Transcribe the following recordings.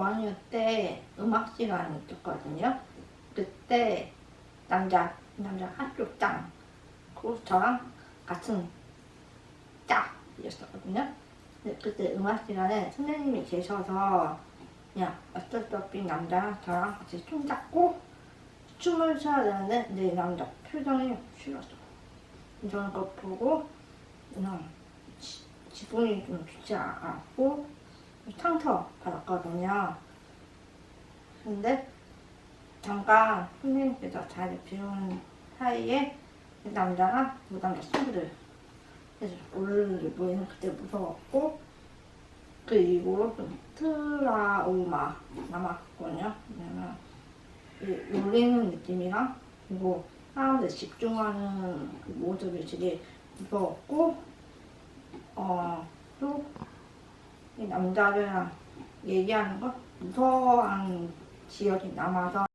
5학년 때 음악 시간이 있었거든요. 그때 남자 한쪽 짱, 그리고 저랑 같은 짝이었었거든요. 근데 그때 음악 시간에 선생님이 계셔서 그냥 어쩔 수 없이 남자랑 저랑 같이 손잡고 춤을 춰야 되는데 내 남자 표정이 싫었어. 저는 그거 보고 그냥 기분이 좀 좋지 않았고 상처 받았거든요. 근데 잠깐 선생님께서 자리 비우는 사이에 남자랑 무당자 친구들 그래서 울을 보이는 그때 무서웠고 그 이후로 좀 트라우마 남았거든요. 왜냐면 놀리는 느낌이랑 그리고 사람들 집중하는 그 모습이 되게 무서웠고 또 이 남자들이랑 얘기하는 거 무서워하는 기억이 남아서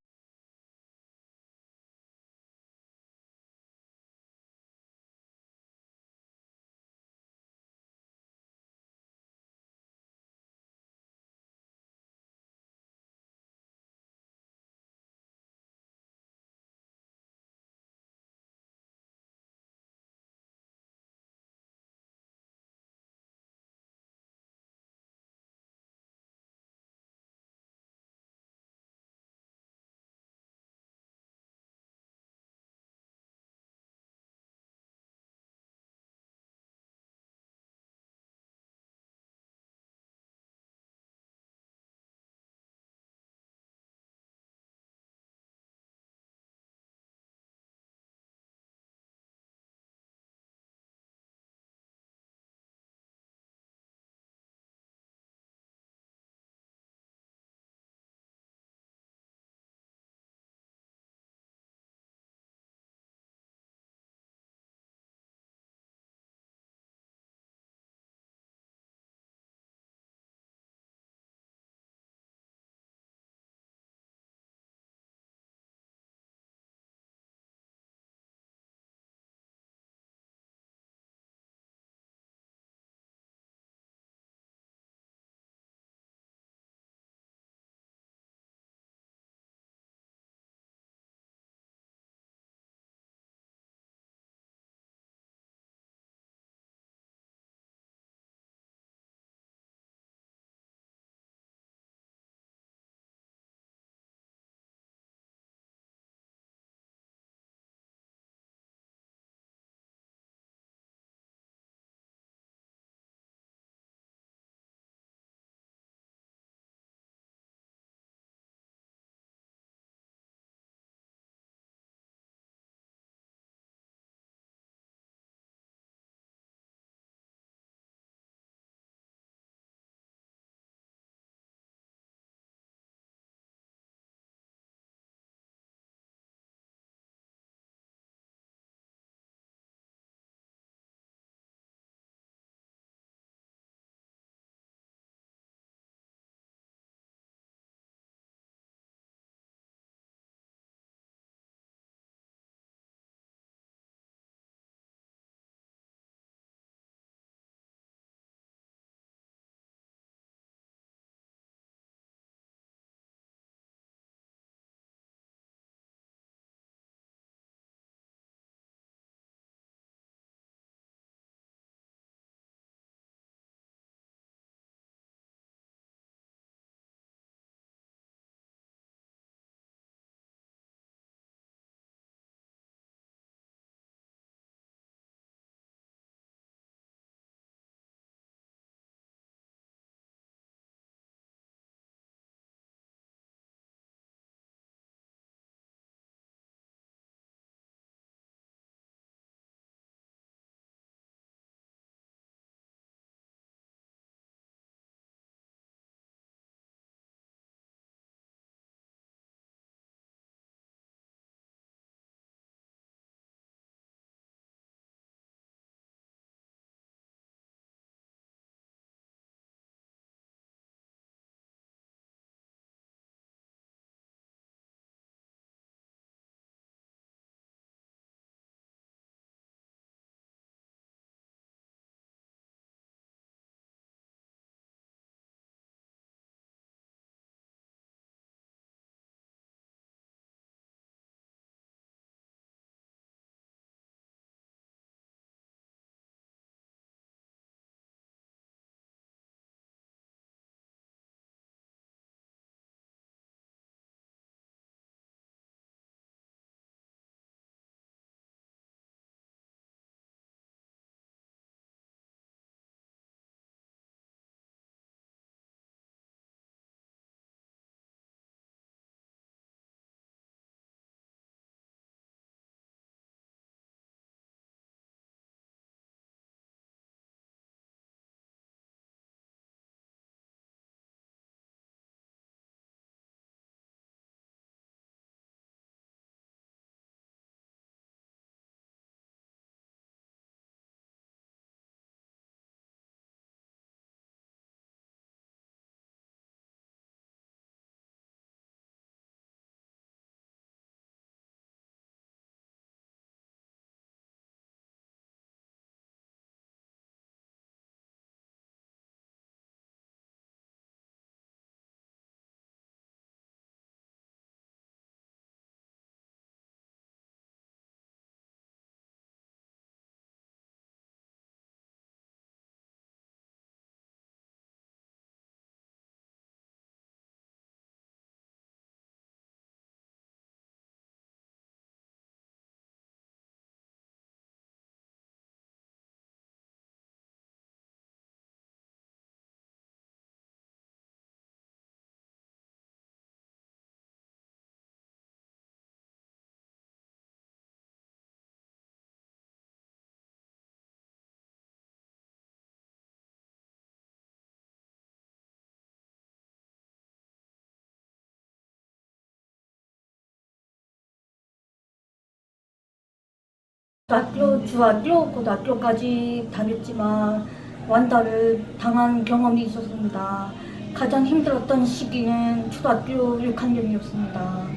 중학교, 고등학교까지 다녔지만 완다를 당한 경험이 있었습니다. 가장 힘들었던 시기는 초등학교 6학년이었습니다.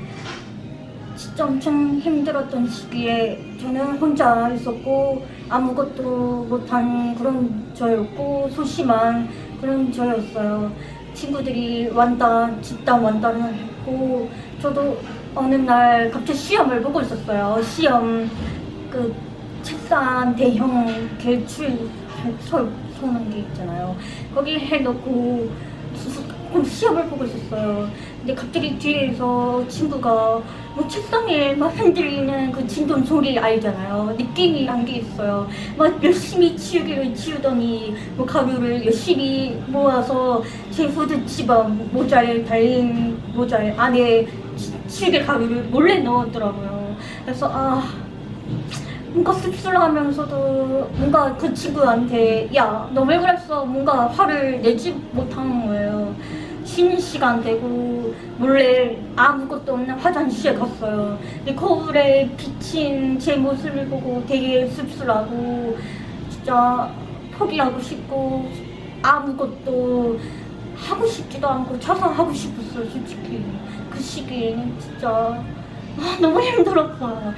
진짜 엄청 힘들었던 시기에 저는 혼자 있었고 아무것도 못한 그런 저였고 소심한 그런 저였어요. 친구들이 집단 완다를 했고 저도 어느 날 갑자기 시험을 보고 있었어요. 시험 그 책상 대형 쏘는 게 있잖아요. 거기 해놓고 시험을 보고 있었어요. 근데 갑자기 뒤에서 친구가 뭐 책상에 막 흔들리는 그 진동 소리 알잖아요. 느낌이 한 게 있어요. 막 열심히 치우기를 치우더니 뭐 가루를 열심히 모아서 제 후드집안 모자에 달린 모자에 안에 치우개 가루를 몰래 넣었더라고요. 그래서 뭔가 씁쓸하면서도 뭔가 그 친구한테 야, 너 왜 그랬어? 뭔가 화를 내지 못하는 거예요. 쉬는 시간 되고 몰래 아무것도 없는 화장실에 갔어요. 근데 거울에 비친 제 모습을 보고 되게 씁쓸하고 진짜 포기하고 싶고 아무것도 하고 싶지도 않고 자살하고 싶었어요. 솔직히 그 시기에는 진짜 너무 힘들었어요.